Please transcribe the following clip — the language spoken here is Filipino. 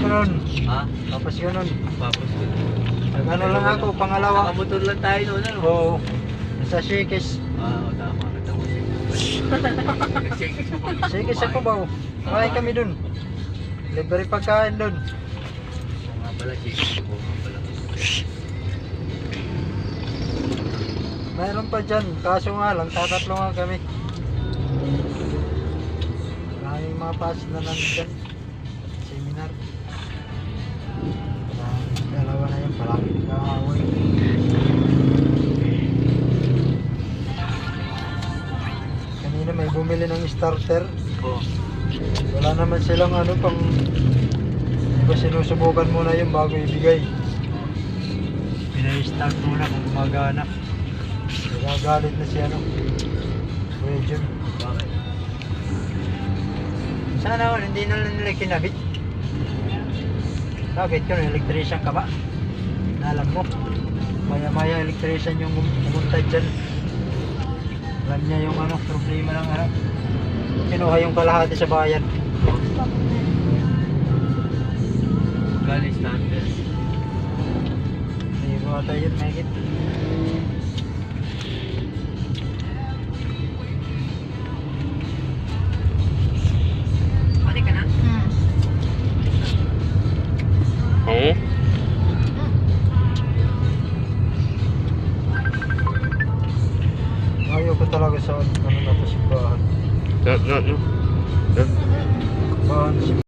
ganun. Ha? Tapos ganun. Tapos Nag-ano lang ako, pangalawa. Nakamotor lang tayo noon, ano? Oo. Sa Shikis. Tama. Nagtapos yun. Nag-shake sa pag- Shikis ako ba? Kumain kami dun. Libre pagkain dun. Oo nga pala, shake. Oo nga pala. Mayroon pa dyan, kaso nga lang, tatatlo nga kami. Maraming mga pass na nandyan. Seminar. Dalawa na yun, palagi nag-aaway. Kanina may bumili ng starter. Oo. Wala naman silang ano pang... Diba sinusubukan muna yun bago ibigay. Pinay-start muna kung gumagana. Nagagalit na si ano. Kuya Jun. Bakit? Sana ako, hindi na lang nila kinabit. Bakit yun, electrician ka ba? Alam mo, maya-maya electrician yung pumunta dyan. Alam niya yung ano, problema ng ano. Kinuha yung kalahati sa bayan. Gani starter. Hindi mo ata yun, mahigit. Pwede ka na? Oo. Ayaw ko talaga sa ano na to si Bahan. Yan. Bahan si